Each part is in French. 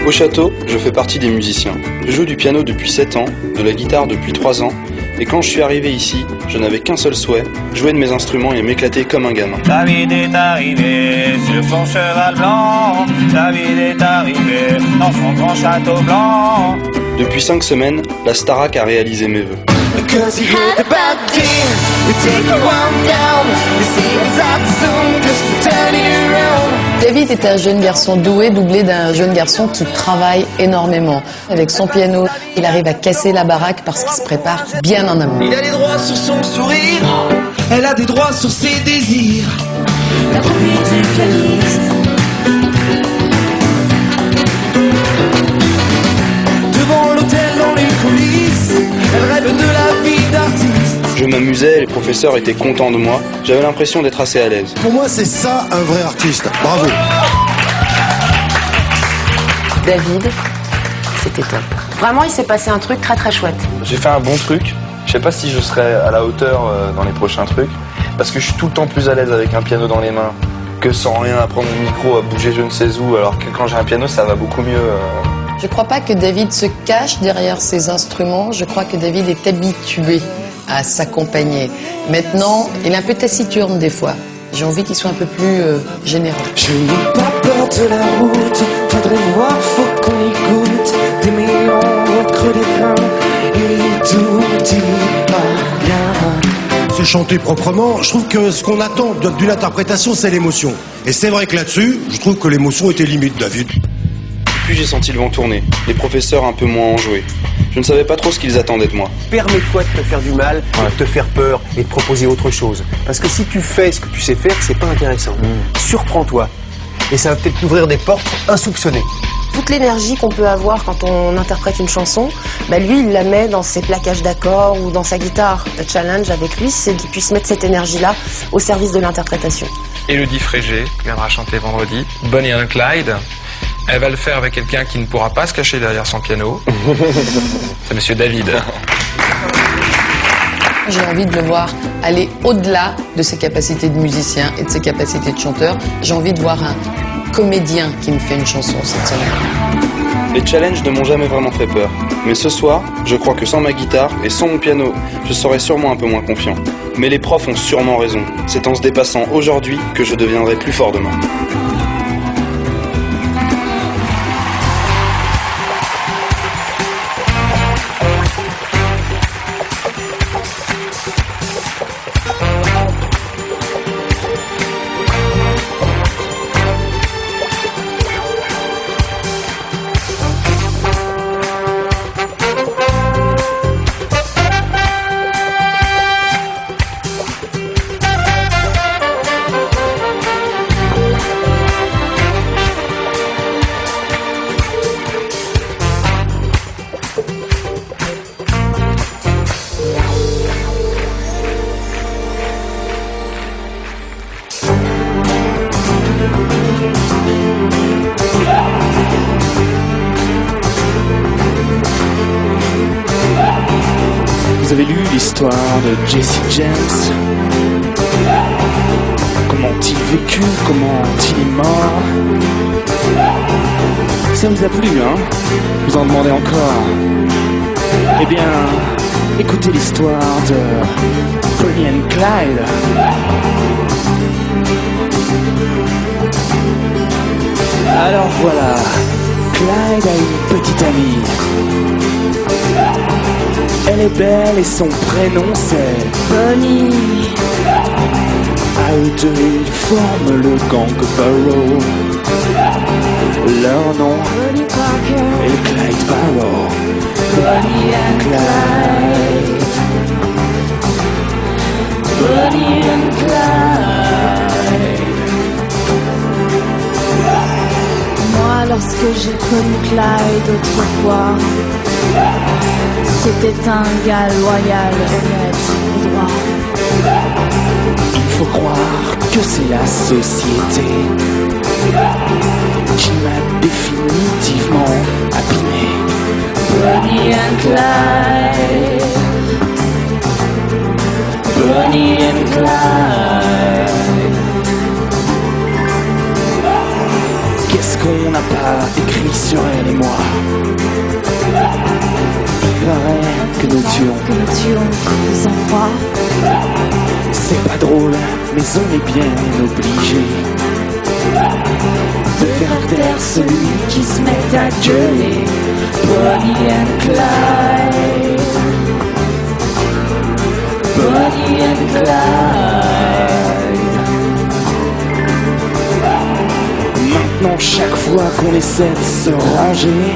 Au château, je fais partie des musiciens. Je joue du piano depuis 7 ans, de la guitare depuis 3 ans, et quand je suis arrivé ici, je n'avais qu'un seul souhait, jouer de mes instruments et m'éclater comme un gamin. David est arrivé sur son cheval blanc, David est arrivé dans son grand château blanc. Depuis 5 semaines, la Starac a réalisé mes vœux. David est un jeune garçon doué, doublé d'un jeune garçon qui travaille énormément. Avec son piano, il arrive à casser la baraque parce qu'il se prépare bien en amont. Il a des droits sur son sourire, elle a des droits sur ses désirs. La copine du pianiste. Devant l'hôtel, dans les coulisses, elle rêve de la vie d'artiste. Je m'amusais, les professeurs étaient contents de moi, j'avais l'impression d'être assez à l'aise. Pour moi, c'est ça un vrai artiste. Bravo. David, c'était top. Vraiment, il s'est passé un truc très très chouette. J'ai fait un bon truc. Je sais pas si je serai à la hauteur dans les prochains trucs, parce que je suis tout le temps plus à l'aise avec un piano dans les mains que sans rien, à prendre le micro, à bouger je ne sais où, alors que quand j'ai un piano, ça va beaucoup mieux. Je crois pas que David se cache derrière ses instruments, je crois que David est habitué à s'accompagner. Maintenant, il est un peu taciturne des fois. J'ai envie qu'il soit un peu plus généreux. Je n'ai pas peur de la route, faudrait voir, faut qu'on écoute des méandres au creux des reins et tout ira bien. C'est chanter proprement. Je trouve que ce qu'on attend d'une interprétation, c'est l'émotion. Et c'est vrai que là-dessus, je trouve que l'émotion était limite, David. Puis j'ai senti le vent tourner, les professeurs un peu moins enjoués. Je ne savais pas trop ce qu'ils attendaient de moi. Permets-toi de te faire du mal, de te faire peur et de proposer autre chose. Parce que si tu fais ce que tu sais faire, c'est pas intéressant. Surprends-toi. Et ça va peut-être t'ouvrir des portes insoupçonnées. Toute l'énergie qu'on peut avoir quand on interprète une chanson, bah lui, il la met dans ses plaquages d'accords ou dans sa guitare. Le challenge avec lui, c'est qu'il puisse mettre cette énergie-là au service de l'interprétation. Élodie Frégé viendra chanter vendredi. Bonnie and Clyde. Elle va le faire avec quelqu'un qui ne pourra pas se cacher derrière son piano. C'est Monsieur David. J'ai envie de le voir aller au-delà de ses capacités de musicien et de ses capacités de chanteur. J'ai envie de voir un comédien qui me fait une chanson cette semaine. Les challenges ne m'ont jamais vraiment fait peur. Mais ce soir, je crois que sans ma guitare et sans mon piano, je serais sûrement un peu moins confiant. Mais les profs ont sûrement raison. C'est en se dépassant aujourd'hui que je deviendrai plus fort demain. Vous avez lu l'histoire de Jesse James? Comment a-t-il vécu? Comment a-t-il est mort? Ça vous a plu, hein? Vous en demandez encore? Eh bien, écoutez l'histoire de Bonnie and Clyde. Alors voilà, Clyde a une petite amie. Elle est belle et son prénom c'est Bonnie. À eux deux ils forment le gang Barrow. Leur nom est Clyde Barrow. Bonnie and Clyde. Bonnie and Clyde. Moi lorsque j'ai connu Clyde autrefois, c'était un gars loyal, honnête et droit. Il faut croire que c'est la société qui m'a définitivement abîmé. Bonnie and Clyde. Bonnie and Clyde. Qu'est-ce qu'on n'a pas écrit sur elle et moi. Il paraît que nous tuons de sang-froid. C'est pas drôle, mais on est bien obligé de faire taire celui qui se met à gueuler. Bonnie and Clyde, Bonnie and Clyde. Maintenant, chaque fois qu'on essaie de se ranger,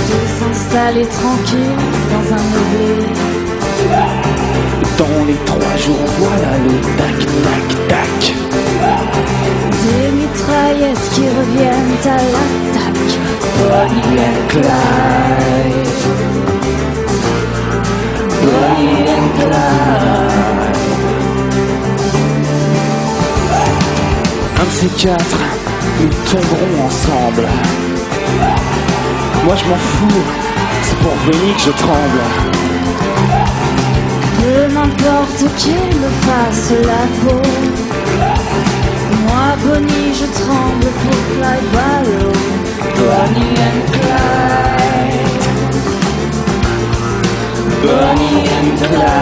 De s'installer tranquille dans un meublé. dans les 3 jours, voilà le tac, tac, tac. Des mitraillettes qui reviennent à l'attaque. Bonnie and Clyde, Bonnie and Clyde. Un de ces 4, nous tomberons ensemble. Moi je m'en fous, c'est pour Bonnie que je tremble. Peu m'importe qu'il me fasse la peau. Moi, Bonnie, je tremble pour Clyde Barrow. Bonnie and Clyde, Bonnie and Clyde.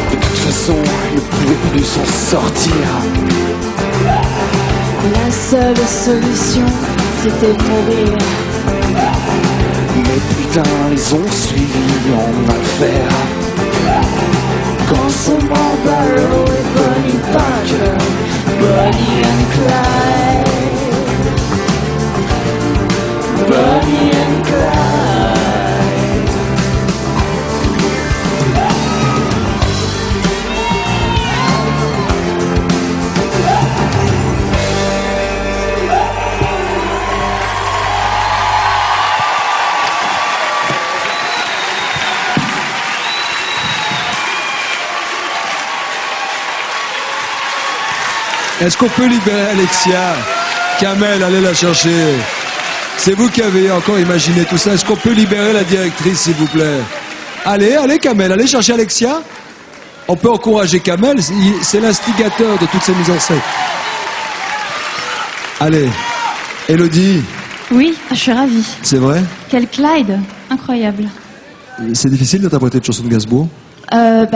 De toute façon, il ne pouvait plus s'en sortir. La seule solution, c'était de mourir. Mais putain, les ont suivis en affaire. Quand seulement Barrow et Bonnie Parker, Bonnie and Clyde, Bonnie and Clyde. Est-ce qu'on peut libérer Alexia? Kamel, allez la chercher. C'est vous qui avez encore imaginé tout ça. Est-ce qu'on peut libérer la directrice, s'il vous plaît? Allez, allez Kamel, allez chercher Alexia. On peut encourager Kamel, c'est l'instigateur de toutes ces mises en scène. Allez, Elodie. Oui, je suis ravie. C'est vrai? Quel Clyde, incroyable. C'est difficile d'interpréter une chanson de Gainsbourg?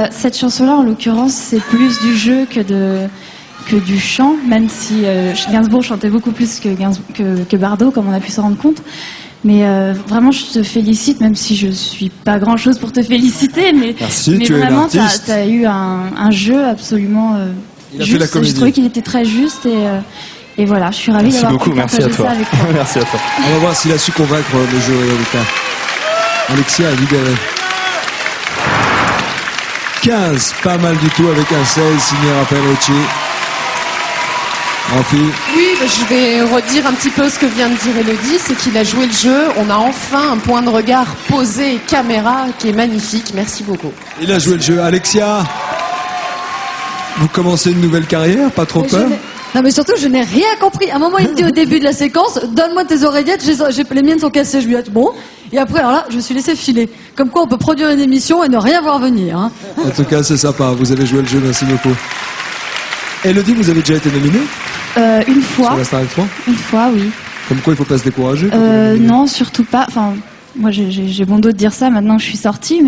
Cette chanson-là, en l'occurrence, c'est plus du jeu que du chant, même si Gainsbourg chantait beaucoup plus que Bardot, comme on a pu se rendre compte. Mais vraiment, je te félicite, même si je suis pas grand-chose pour te féliciter, mais, merci, mais tu vraiment, es l'artiste. t'as eu un jeu absolument Il a juste. fait la comédie. Je trouvais qu'il était très juste et voilà, je suis ravie d'avoir pu partager ça avec toi. Merci à toi. On va voir s'il a su convaincre le jury, Lucas. Alexia est libérée. 15, pas mal du tout avec un 16 signé Raphaël Ricci. Oui, je vais redire un petit peu ce que vient de dire Elodie, c'est qu'il a joué le jeu. On a enfin un point de regard posé, caméra, qui est magnifique. Merci beaucoup. Il a joué le jeu. Alexia, vous commencez une nouvelle carrière, pas trop peur? Non mais surtout je n'ai rien compris. À un moment il me dit au début de la séquence, donne-moi tes oreillettes, les miennes sont cassées, je lui ai dit bon. Et après alors là je me suis laissé filer. Comme quoi on peut produire une émission et ne rien voir venir. Hein. En tout cas c'est sympa, vous avez joué le jeu, merci beaucoup. Elodie, vous avez déjà été nominée? Une fois. Sur la Star X3? Une fois, oui. Comme quoi il faut pas se décourager? Non, surtout pas. Enfin, moi j'ai bon dos de dire ça maintenant que je suis sortie,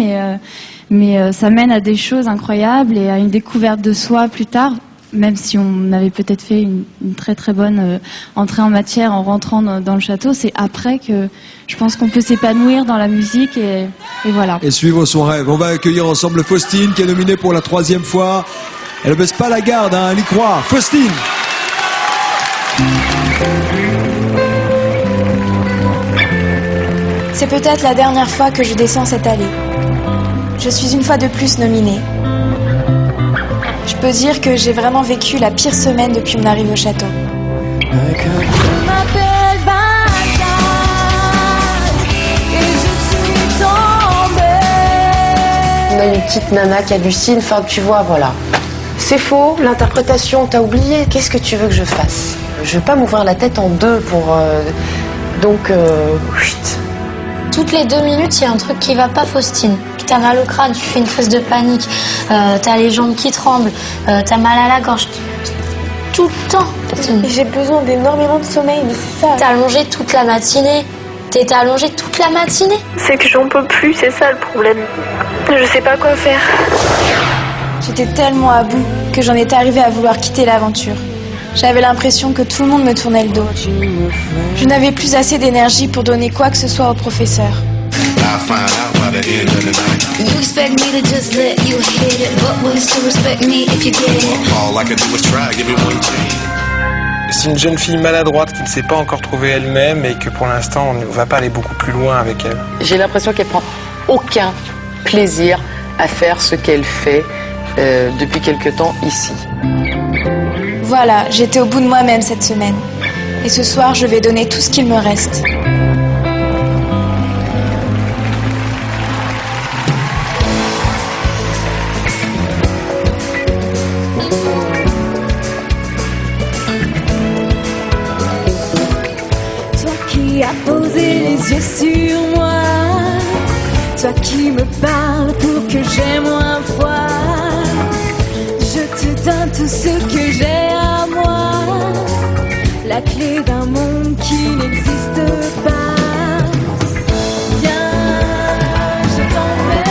mais ça mène à des choses incroyables et à une découverte de soi plus tard. Même si on avait peut-être fait une très très bonne entrée en matière en rentrant dans le château, c'est après que je pense qu'on peut s'épanouir dans la musique et voilà. Et suivre son rêve. On va accueillir ensemble Faustine qui est nominée pour la 3e fois. Elle ne baisse pas la garde, hein, elle y croit. Faustine. C'est peut-être la dernière fois que je descends cette allée. Je suis une fois de plus nominée. Je peux dire que j'ai vraiment vécu la pire semaine depuis mon arrivée au château. Je m'appelle Bagdad et je suis tombée. On a une petite nana qui hallucine, enfin tu vois, voilà. C'est faux, l'interprétation, t'as oublié. Qu'est-ce que tu veux que je fasse? Je vais pas m'ouvrir la tête en deux pour... chut. Toutes les 2 minutes, il y a un truc qui va pas, Faustine. T'as mal au crâne, tu fais une crise de panique, t'as les jambes qui tremblent, t'as mal à la gorge. tout le temps. J'ai besoin d'énormément de sommeil, mais c'est ça. T'es allongée toute la matinée. T'es allongée toute la matinée. C'est que j'en peux plus, c'est ça le problème. Je sais pas quoi faire. J'étais tellement à bout que j'en étais arrivée à vouloir quitter l'aventure. J'avais l'impression que tout le monde me tournait le dos. Je n'avais plus assez d'énergie pour donner quoi que ce soit au professeur. C'est une jeune fille maladroite qui ne s'est pas encore trouvée elle-même et que pour l'instant on ne va pas aller beaucoup plus loin avec elle. J'ai l'impression qu'elle prend aucun plaisir à faire ce qu'elle fait depuis quelque temps ici. Voilà, j'étais au bout de moi-même cette semaine. Et ce soir, je vais donner tout ce qu'il me reste. Toi qui as posé les yeux sur moi, toi qui me parles pour que j'aie moins froid, je te donne tout ce que j'ai à moi, la clé d'un monde qui n'existe pas. Viens, je t'emmène,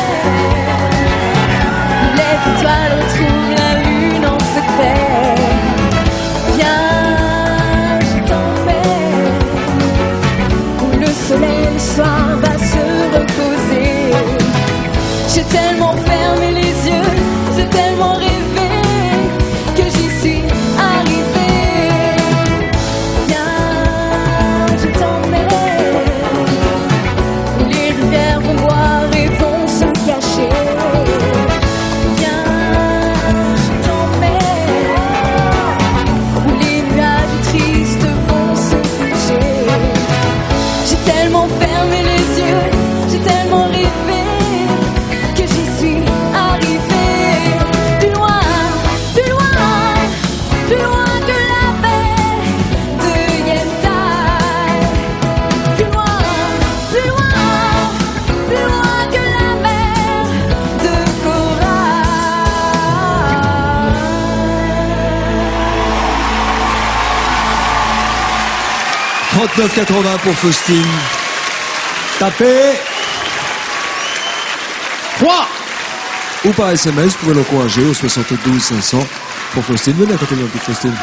les étoiles retrouvent la lune en secret. Viens, je t'emmène, où le soleil le soir va se reposer. J'ai tellement fermé les yeux, j'ai tellement rêvé que j'y suis arrivée. Viens, je t'emmène, où les rivières vont boire et vont se cacher. Viens, je t'emmène, où les nuages tristes vont se coucher. J'ai tellement fermé les yeux, j'ai tellement rêvé que j'y suis arrivée. Plus loin, plus loin, plus loin que la baie de Yentai. Plus loin, plus loin, plus loin que la mer de corail. 39,80 pour Faustine. Tapez 3 ou par SMS, vous pouvez l'encourager au 72 500 pour Faustine. Venez à côté de la petite Faustine.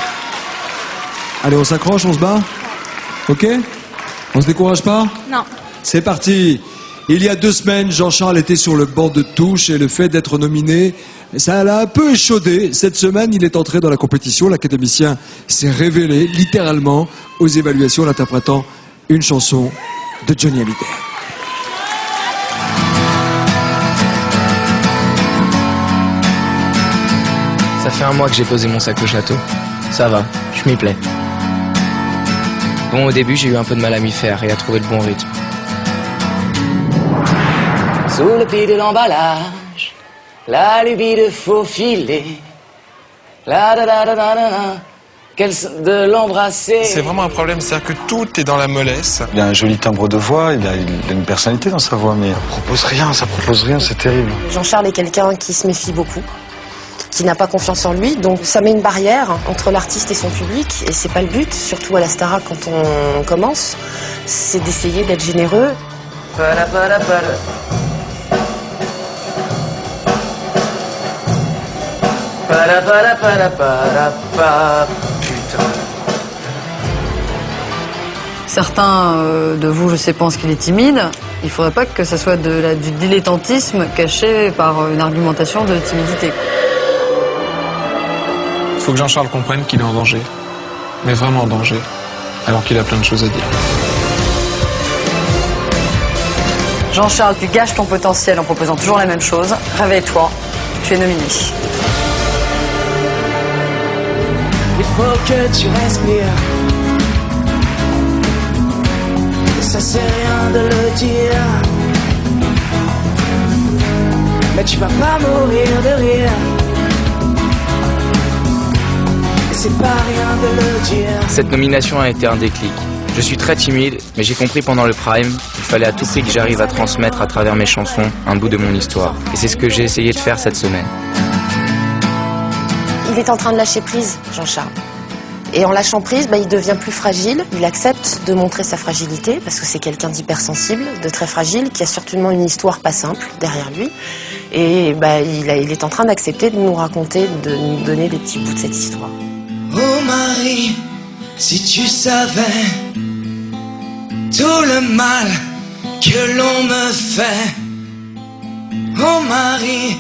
Allez, on s'accroche, on se bat. Ok? On se décourage pas? Non. C'est parti. Il y a 2 semaines, Jean-Charles était sur le banc de touche et le fait d'être nominé, ça l'a un peu échaudé. Cette semaine, il est entré dans la compétition. L'académicien s'est révélé littéralement aux évaluations en interprétant une chanson de Johnny Hallyday. Ça fait 1 mois que j'ai posé mon sac au château. Ça va, je m'y plais. Bon, au début, j'ai eu un peu de mal à m'y faire et à trouver le bon rythme. Sous le pli de l'emballage, la lubie de faufiler, la da da da da da da, de l'embrasser. C'est vraiment un problème, c'est-à-dire que tout est dans la mollesse. Il a un joli timbre de voix, il a une personnalité dans sa voix, mais ça propose rien, c'est terrible. Jean-Charles est quelqu'un qui se méfie beaucoup, qui n'a pas confiance en lui, donc ça met une barrière entre l'artiste et son public, et c'est pas le but, surtout à la Starac quand on commence, c'est d'essayer d'être généreux. Certains de vous, je sais, pensent qu'il est timide. Il ne faudrait pas que ça soit du dilettantisme caché par une argumentation de timidité. Il faut que Jean-Charles comprenne qu'il est en danger, mais vraiment en danger, alors qu'il a plein de choses à dire. Jean-Charles, tu gâches ton potentiel en proposant toujours la même chose. Réveille-toi, tu es nominé. Il faut que tu respires. Ça sert rien de le dire, mais tu vas pas mourir de rire. C'est pas rien de le dire. Cette nomination a été un déclic. Je suis très timide, mais j'ai compris pendant le Prime qu'il fallait à tout prix que j'arrive à transmettre à travers mes chansons un bout de mon histoire. Et c'est ce que j'ai essayé de faire cette semaine. Il est en train de lâcher prise, Jean-Charles. Et en lâchant prise, il devient plus fragile. Il accepte de montrer sa fragilité parce que c'est quelqu'un d'hypersensible, de très fragile, qui a certainement une histoire pas simple derrière lui. Et il est en train d'accepter de nous raconter, de nous donner des petits bouts de cette histoire. Oh Marie, si tu savais tout le mal que l'on me fait. Oh Marie,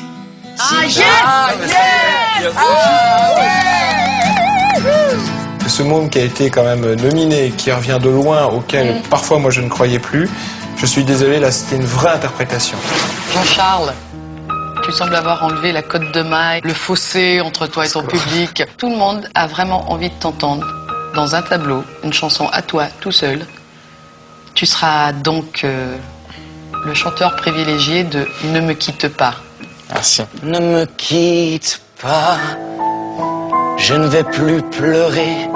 Ce môme qui a été quand même nominé, qui revient de loin, auquel parfois moi je ne croyais plus, je suis désolé, là c'était une vraie interprétation. Jean-Charles, tu sembles avoir enlevé la cotte de maille, le fossé entre toi et ton public. Tout le monde a vraiment envie de t'entendre dans un tableau, une chanson à toi, tout seul. Tu seras donc le chanteur privilégié de Ne me quitte pas. Merci. ne me quitte pas, je ne vais plus pleurer,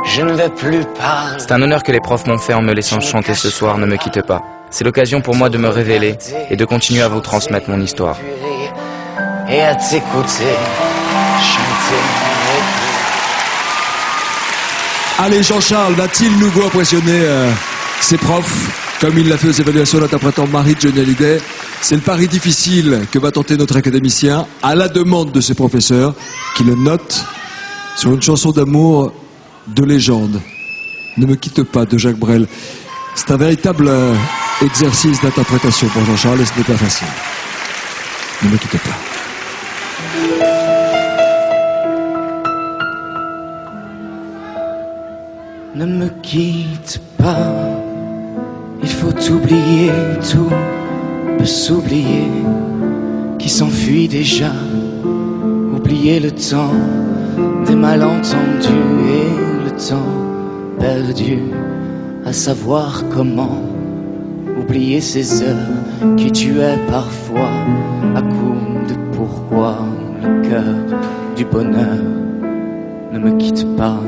je ne vais plus parler. C'est un honneur que les profs m'ont fait en me laissant chanter ce soir Ne me quitte pas. C'est l'occasion pour moi de me révéler et de continuer à vous transmettre mon histoire. Et à t'écouter chanter. Allez, Jean-Charles, va-t-il nouveau impressionner ses profs comme il l'a fait aux évaluations d'interprétant Marie de Johnny Hallyday? C'est le pari difficile que va tenter notre académicien à la demande de ses professeurs qui le notent sur une chanson d'amour de légende. Ne me quitte pas de Jacques Brel. C'est un véritable exercice d'interprétation pour Jean-Charles et ce n'est pas facile. Ne me quitte pas. Ne me quitte pas, il faut oublier tout, peut s'oublier, qui s'enfuit déjà, oublier le temps des malentendus et le temps perdu, à savoir comment oublier ces heures qui tuaient parfois à coup de pourquoi le cœur du bonheur. Ne me quitte pas,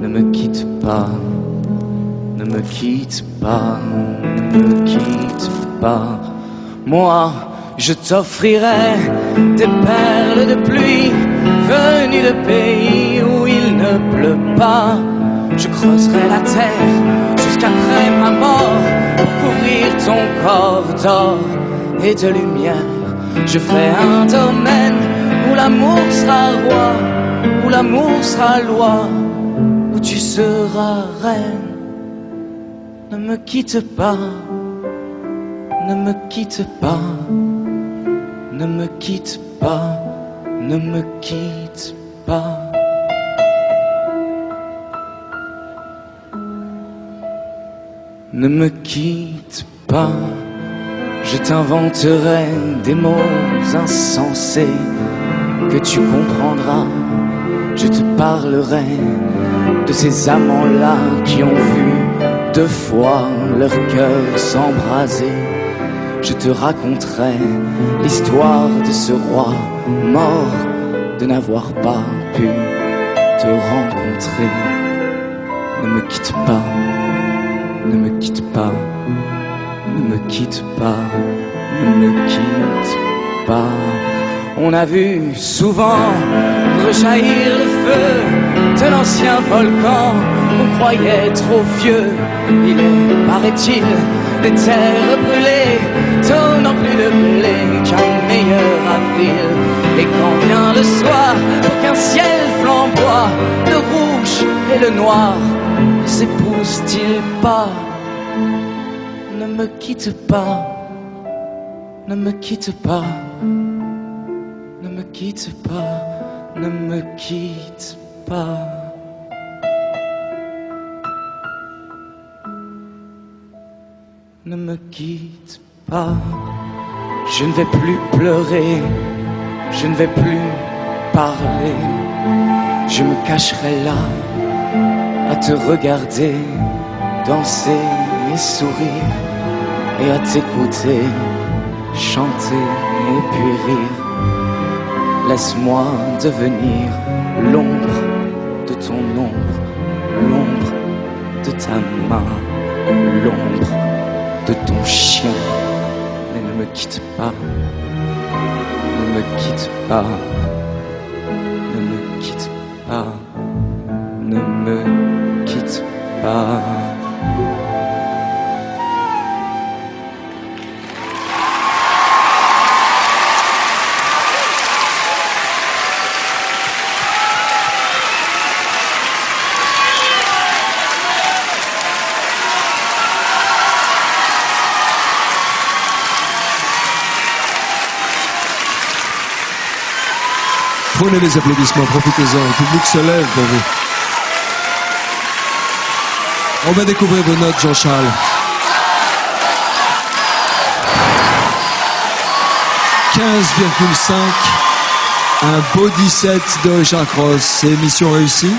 ne me quitte pas, ne me quitte pas, ne me quitte pas. Moi, je t'offrirai des perles de pluie venues de pays où il ne pleut pas. Je creuserai la terre jusqu'après ma mort pour couvrir ton corps d'or et de lumière. Je ferai un domaine où l'amour sera roi, où l'amour sera loi, où tu seras reine. Ne me quitte pas, ne me quitte pas, ne me quitte pas, ne me quitte pas. Ne me quitte pas, je t'inventerai des mots insensés que tu comprendras. Je te parlerai de ces amants-là qui ont vu 2 fois leur cœur s'embraser. Je te raconterai l'histoire de ce roi mort de n'avoir pas pu te rencontrer. Ne me quitte pas, ne me quitte pas, ne me quitte pas, ne me quitte pas. On a vu souvent rejaillir le feu de l'ancien volcan. On croyait trop vieux, il est, paraît-il, des terres brûlées, donnant plus de blé qu'un meilleur avril. Et quand vient le soir, pour qu'un ciel flamboie, le rouge et le noir ne s'épousent-ils pas? Ne me quitte pas, ne me quitte pas, ne me quitte pas, ne me quitte pas. Ne me quitte pas, je ne vais plus pleurer, je ne vais plus parler, je me cacherai là à te regarder, danser et sourire, et à t'écouter, chanter et puis rire. Laisse-moi devenir l'ombre de ton ombre, l'ombre de ta main, l'ombre de ton chien. Mais ne me quitte pas, ne me quitte pas, ne me quitte pas, pas. Prenez les applaudissements, profitez-en, le public se lève pour vous. On va découvrir vos notes, Jean-Charles. « 15,5 », un beau 17 de Richard Cross. C'est mission réussie.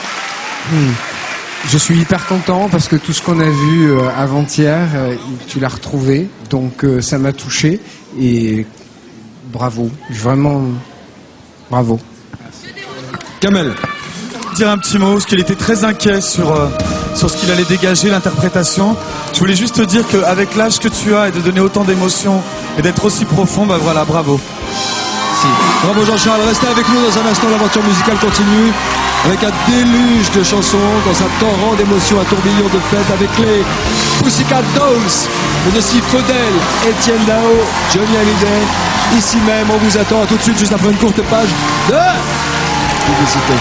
Je suis hyper content parce que tout ce qu'on a vu avant-hier, tu l'as retrouvé, donc ça m'a touché et bravo, vraiment bravo. Kamel. Dire un petit mot, parce qu'il était très inquiet sur ce qu'il allait dégager, l'interprétation. Je voulais juste te dire qu'avec l'âge que tu as et de donner autant d'émotions et d'être aussi profond, bah voilà, bravo. Bravo Jean-Charles, restez avec nous dans un instant, l'aventure musicale continue avec un déluge de chansons, dans un torrent d'émotions, un tourbillon de fête avec les Pussycat Dolls, mais aussi Faudel, Étienne Dao, Johnny Hallyday. Ici même, on vous attend. À tout de suite, juste après une courte page de publicité.